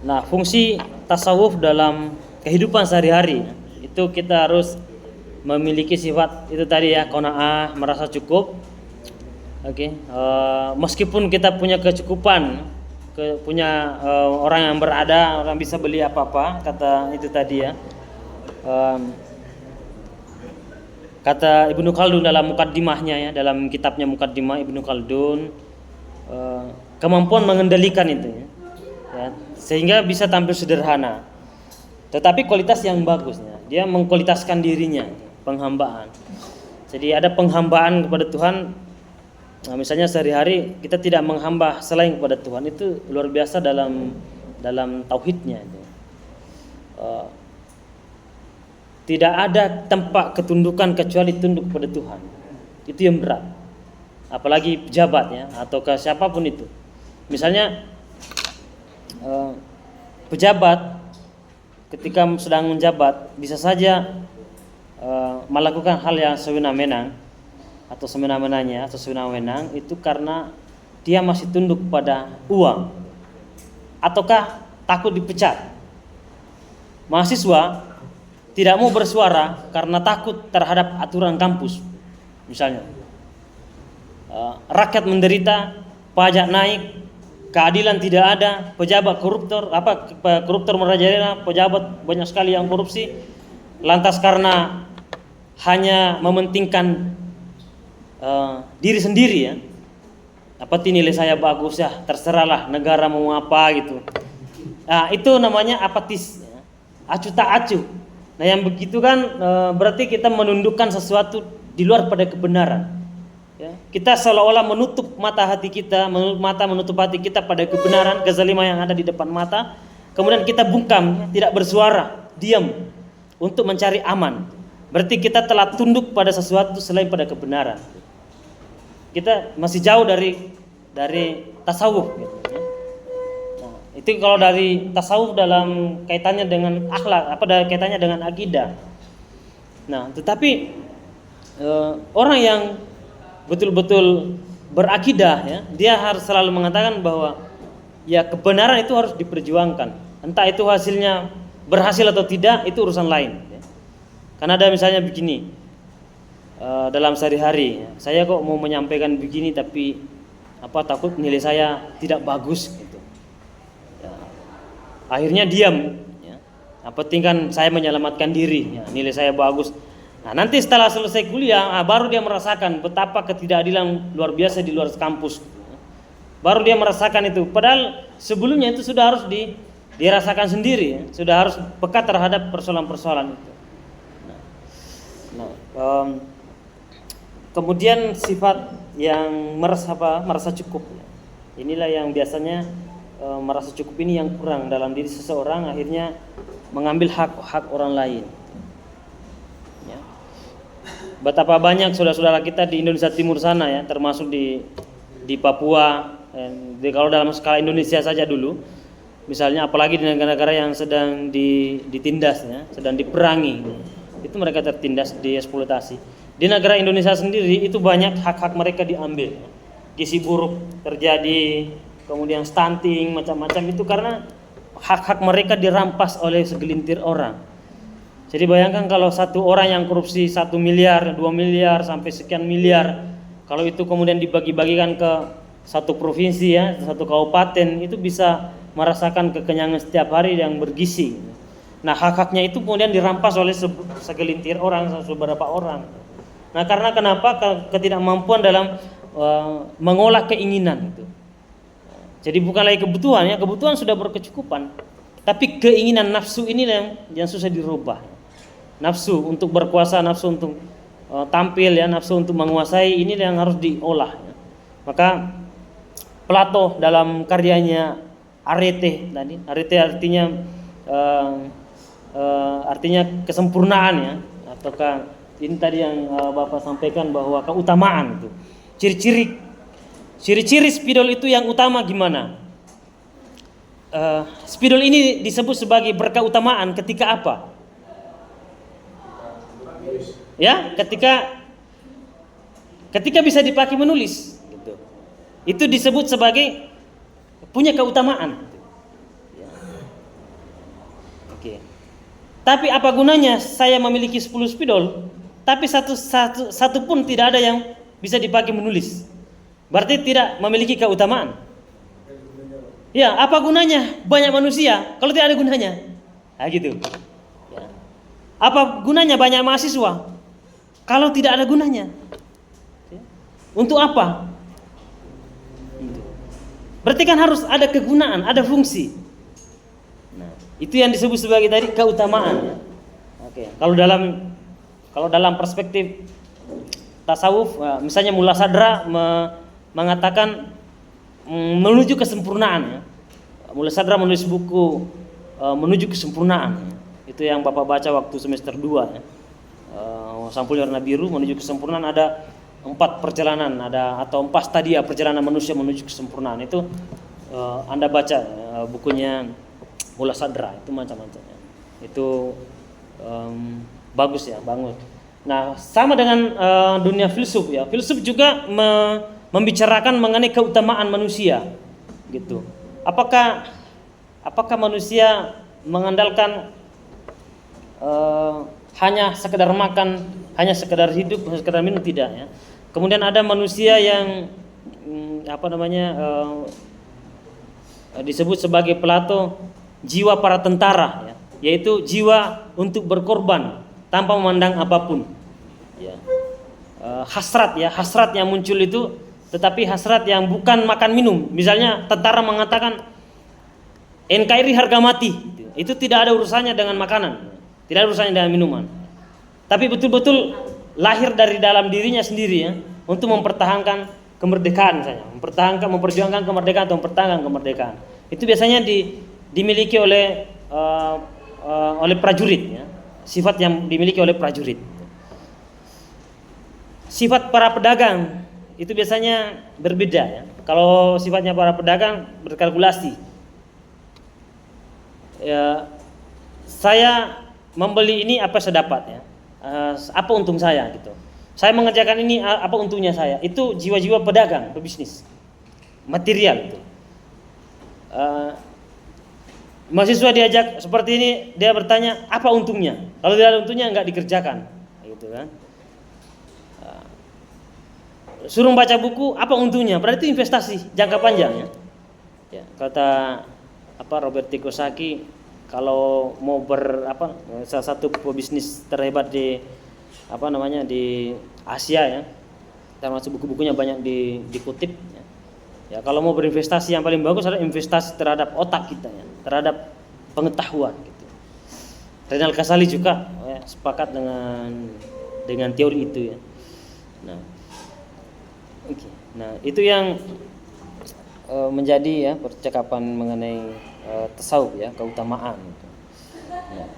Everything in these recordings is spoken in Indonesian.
Nah, fungsi tasawuf dalam kehidupan sehari-hari itu kita harus memiliki sifat itu tadi ya, qanaah, merasa cukup. Oke, meskipun kita punya kecukupan, punya orang yang berada, orang bisa beli apa-apa, kata itu tadi ya. Kata Ibnu Khaldun dalam mukaddimahnya ya, dalam kitabnya Mukaddimah Ibnu Khaldun, kemampuan mengendalikan itu ya, sehingga bisa tampil sederhana, tetapi kualitas yang bagusnya, dia mengkualitaskan dirinya, penghambaan. Jadi ada penghambaan kepada Tuhan. Nah, misalnya sehari-hari kita tidak menghamba selain kepada Tuhan, itu luar biasa dalam tauhidnya. Tidak ada tempat ketundukan kecuali tunduk kepada Tuhan. Itu yang berat. Apalagi pejabat ya, atau ke siapapun itu. Misalnya pejabat ketika sedang menjabat bisa saja melakukan hal yang sewenang-wenang atau semena-menanya atau sewenang-wenang, itu karena dia masih tunduk pada uang ataukah takut dipecat. Mahasiswa tidak mau bersuara karena takut terhadap aturan kampus misalnya. Rakyat menderita, pajak naik, keadilan tidak ada, pejabat koruptor merajalela, pejabat banyak sekali yang korupsi, lantas karena hanya mementingkan diri sendiri ya, nilai saya bagus ya, terserahlah negara mau apa gitu. Nah, itu namanya apatis ya. Acuh tak acuh. Nah, yang begitu kan berarti kita menundukkan sesuatu di luar pada kebenaran ya. Kita seolah-olah menutup mata hati kita, menutup hati kita pada kebenaran, kezaliman yang ada di depan mata. Kemudian kita bungkam, tidak bersuara, diam untuk mencari aman. Berarti kita telah tunduk pada sesuatu selain pada kebenaran. Kita masih jauh dari tasawuf gitu ya. Nah, itu kalau dari tasawuf dalam kaitannya dengan akhlak, kaitannya dengan akidah. Nah, tetapi orang yang betul-betul berakidah ya, dia harus selalu mengatakan bahwa ya kebenaran itu harus diperjuangkan. Entah itu hasilnya berhasil atau tidak, itu urusan lain ya. Karena ada misalnya begini, dalam sehari-hari ya, saya kok mau menyampaikan begini tapi takut nilai saya tidak bagus gitu ya. Akhirnya diam ya. Penting kan saya menyelamatkan diri ya, nilai saya bagus. Nah, nanti setelah selesai kuliah baru dia merasakan betapa ketidakadilan luar biasa di luar kampus ya. Baru dia merasakan itu, padahal sebelumnya itu sudah harus dirasakan sendiri ya. Sudah harus peka terhadap persoalan-persoalan itu. Kemudian sifat yang merasa cukup. Inilah yang biasanya merasa cukup ini yang kurang dalam diri seseorang, akhirnya mengambil hak orang lain. Ya. Betapa banyak saudara-saudara kita di Indonesia Timur sana ya, termasuk di Papua. Kalau dalam skala Indonesia saja dulu, misalnya apalagi di negara-negara yang sedang ditindas ya, sedang diperangi, itu mereka tertindas, dieksploitasi. Di negara Indonesia sendiri itu banyak hak-hak mereka diambil, gizi buruk terjadi, kemudian stunting, macam-macam itu karena hak-hak mereka dirampas oleh segelintir orang. Jadi bayangkan kalau satu orang yang korupsi 1 miliar, 2 miliar sampai sekian miliar, kalau itu kemudian dibagi-bagikan ke satu provinsi ya, satu kabupaten, itu bisa merasakan kekenyangan setiap hari yang bergizi. Nah, hak-haknya itu kemudian dirampas oleh segelintir orang, beberapa orang. Nah, karena kenapa? Ketidakmampuan dalam mengolah keinginan itu. Jadi bukan lagi kebutuhan ya, kebutuhan sudah berkecukupan, tapi keinginan nafsu ini yang susah dirubah. Nafsu untuk berkuasa, nafsu untuk tampil ya, nafsu untuk menguasai, ini yang harus diolah ya. Maka Plato dalam karyanya Arete tadi, Arete artinya kesempurnaan ya, ataukah ini tadi yang Bapak sampaikan bahwa keutamaan itu. Ciri-ciri spidol itu yang utama gimana? Spidol ini disebut sebagai berkeutamaan ketika apa? Ya, ketika bisa dipakai menulis gitu. Itu disebut sebagai punya keutamaan. Oke. Tapi apa gunanya saya memiliki 10 spidol, tapi satu pun tidak ada yang bisa dipakai menulis? Berarti tidak memiliki keutamaan. Ya, apa gunanya banyak manusia kalau tidak ada gunanya? Nah, gitu. Ya. Apa gunanya banyak mahasiswa kalau tidak ada gunanya? Ya. Untuk apa? Berarti kan harus ada kegunaan, ada fungsi. Nah, itu yang disebut sebagai tadi keutamaan. Ya. Oke. Kalau dalam perspektif tasawuf, misalnya Mullah Sadra mengatakan menuju kesempurnaan. Ya. Mullah Sadra menulis buku menuju kesempurnaan. Ya. Itu yang Bapak baca waktu semester 2. Ya. Sampul warna biru menuju kesempurnaan, ada 4 perjalanan, atau 4 stadia perjalanan manusia menuju kesempurnaan. Itu Anda baca bukunya Mullah Sadra, itu macam-macamnya. Itu bagus ya, bagus. Nah, sama dengan dunia filsuf ya. Filsuf juga membicarakan mengenai keutamaan manusia, gitu. Apakah manusia mengandalkan hanya sekedar makan, hanya sekedar hidup, hanya sekedar minum? Tidak ya. Kemudian ada manusia yang disebut sebagai Plato jiwa para tentara ya, yaitu jiwa untuk berkorban tanpa memandang apapun ya. Hasrat yang muncul itu, tetapi hasrat yang bukan makan minum. Misalnya tentara mengatakan NKRI harga mati, itu tidak ada urusannya dengan makanan, tidak ada urusannya dengan minuman, tapi betul-betul lahir dari dalam dirinya sendiri ya, untuk mempertahankan kemerdekaan misalnya, memperjuangkan kemerdekaan atau mempertahankan kemerdekaan. Itu biasanya dimiliki oleh prajurit ya, sifat yang dimiliki oleh prajurit. Sifat para pedagang itu biasanya berbeda ya. Kalau sifatnya para pedagang berkalkulasi. Ya, saya membeli ini apa saya dapat ya. Apa untung saya gitu. Saya mengerjakan ini apa untungnya saya. Itu jiwa-jiwa pedagang, pebisnis. Material itu. Mahasiswa diajak seperti ini, dia bertanya apa untungnya. Kalau tidak ada untungnya enggak dikerjakan, gitu kan. Suruh baca buku, apa untungnya? Berarti itu investasi jangka panjang ya. Ya, kata Robert Kiyosaki, kalau mau salah satu pebisnis terhebat di di Asia ya, termasuk buku-bukunya banyak dikutip ya. Ya, kalau mau berinvestasi yang paling bagus adalah investasi terhadap otak kita ya, terhadap pengetahuan gitu. Renal Kasali juga ya, sepakat dengan teori itu ya. Nah, okay. Nah, itu yang menjadi ya percakapan mengenai tasawuf ya, keutamaan. Ya.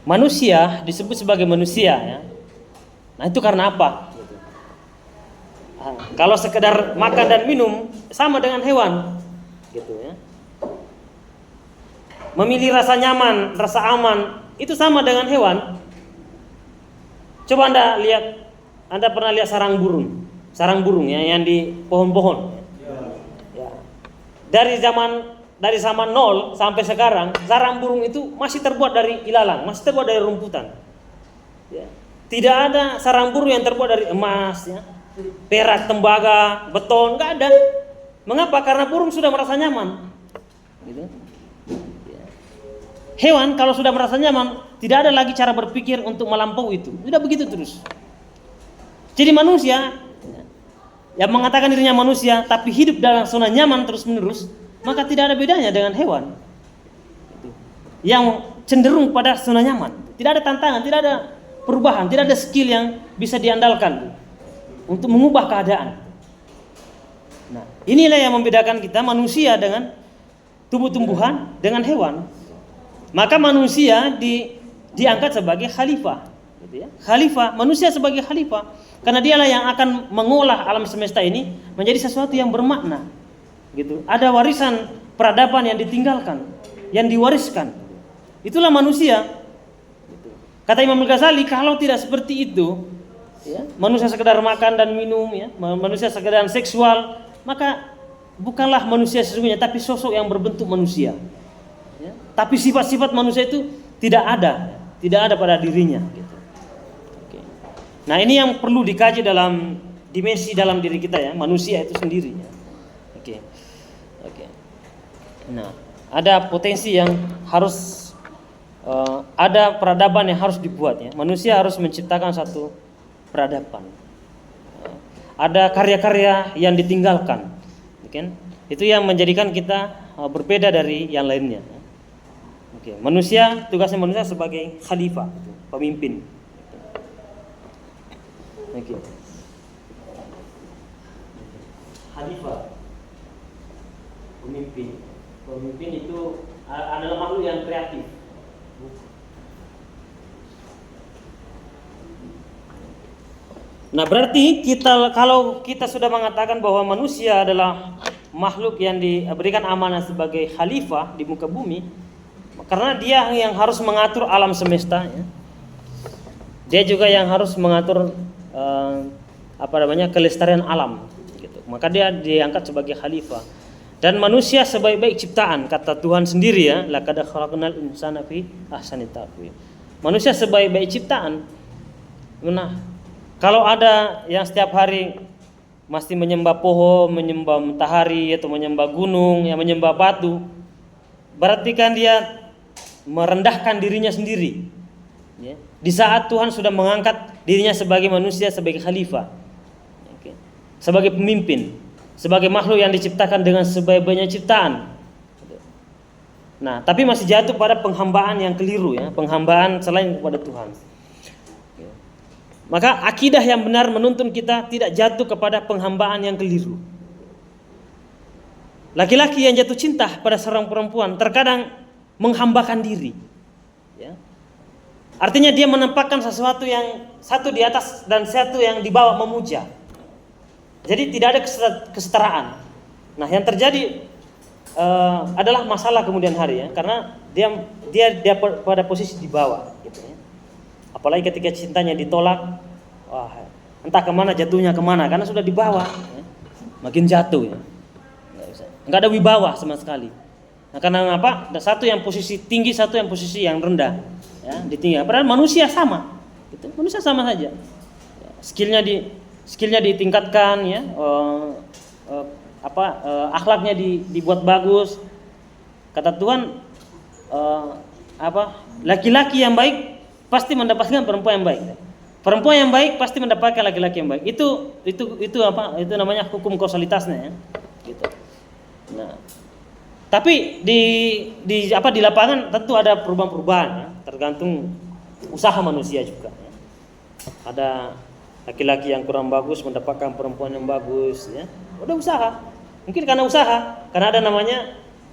Manusia disebut sebagai manusia ya. Nah, itu karena apa? Kalau sekedar makan dan minum sama dengan hewan, gitu ya. Memilih rasa nyaman, rasa aman itu sama dengan hewan. Coba Anda pernah lihat sarang burung ya, yang di pohon-pohon. Ya. Dari zaman 0 sampai sekarang, sarang burung itu masih terbuat dari ilalang, masih terbuat dari rumputan. Ya. Tidak ada sarang burung yang terbuat dari emas, ya, perak, tembaga, beton, nggak ada. Mengapa? Karena burung sudah merasa nyaman. Gitu. Ya. Hewan kalau sudah merasa nyaman, tidak ada lagi cara berpikir untuk melampaui itu. Sudah begitu terus. Jadi manusia yang mengatakan dirinya manusia, tapi hidup dalam zona nyaman terus-menerus, maka tidak ada bedanya dengan hewan yang cenderung pada zona nyaman. Tidak ada tantangan, tidak ada perubahan, tidak ada skill yang bisa diandalkan untuk mengubah keadaan. Nah, inilah yang membedakan kita manusia dengan tumbuh-tumbuhan dengan hewan. Maka manusia diangkat sebagai khalifah, gitu ya. Khalifah, manusia sebagai khalifah, karena dialah yang akan mengolah alam semesta ini menjadi sesuatu yang bermakna. Gitu. Ada warisan peradaban yang ditinggalkan, yang diwariskan. Itulah manusia. Gitu. Kata Imam Al-Ghazali, kalau tidak seperti itu, ya, manusia sekedar makan dan minum, ya, manusia sekedar seksual, maka bukanlah manusia sesungguhnya, tapi sosok yang berbentuk manusia. Ya. tapi sifat-sifat manusia itu tidak ada pada dirinya gitu. Oke. Nah, ini yang perlu dikaji dalam dimensi dalam diri kita ya, manusia itu sendiri ya. Oke. Nah, ada potensi yang harus ada peradaban yang harus dibuat ya. Manusia harus menciptakan satu peradaban. Ada karya-karya yang ditinggalkan, kan? Itu yang menjadikan kita berbeda dari yang lainnya. Oke, tugasnya manusia sebagai khalifah, pemimpin. Oke. Khalifah, pemimpin itu adalah makhluk yang kreatif. Nah, berarti kalau kita sudah mengatakan bahwa manusia adalah makhluk yang diberikan amanah sebagai khalifah di muka bumi, karena dia yang harus mengatur alam semesta ya. Dia juga yang harus mengatur kelestarian alam gitu. Maka dia diangkat sebagai khalifah. Dan manusia sebaik-baik ciptaan, kata Tuhan sendiri ya, laqad khalaqnal insana fi ahsani taqwim. Manusia sebaik-baik ciptaan. Nah, kalau ada yang setiap hari masih menyembah pohon, menyembah matahari atau menyembah gunung, yang menyembah batu, berarti kan dia merendahkan dirinya sendiri. Ya. Di saat Tuhan sudah mengangkat dirinya sebagai manusia, sebagai khalifah, sebagai pemimpin, sebagai makhluk yang diciptakan dengan sebaik-baiknya ciptaan. Nah, tapi masih jatuh pada penghambaan yang keliru ya, penghambaan selain kepada Tuhan. Maka akidah yang benar menuntun kita tidak jatuh kepada penghambaan yang keliru. Laki-laki yang jatuh cinta pada seorang perempuan terkadang menghambakan diri. Ya. Artinya dia menempatkan sesuatu yang satu di atas dan satu yang di bawah memuja. Jadi tidak ada kesetaraan. Nah, yang terjadi adalah masalah kemudian hari ya, karena dia pada posisi di bawah gitu ya. Apalagi ketika cintanya ditolak, wah, entah kemana jatuhnya kemana, karena sudah di bawah ya. Makin jatuh ya. Nggak ada wibawa sama sekali. Nah, karena apa? Ada satu yang posisi tinggi, satu yang posisi yang rendah ya, ditinggal. Padahal manusia sama gitu. Manusia sama saja ya. skillnya ditingkatkan ya, akhlaknya dibuat bagus. Kata Tuhan, laki-laki yang baik pasti mendapatkan perempuan yang baik. Perempuan yang baik pasti mendapatkan laki-laki yang baik. Itu namanya hukum kausalitasnya ya. Gitu. Nah, tapi di lapangan tentu ada perubahan-perubahan ya, tergantung usaha manusia juga ya. Ada laki-laki yang kurang bagus mendapatkan perempuan yang bagus ya. Udah usaha. Mungkin karena usaha, karena ada namanya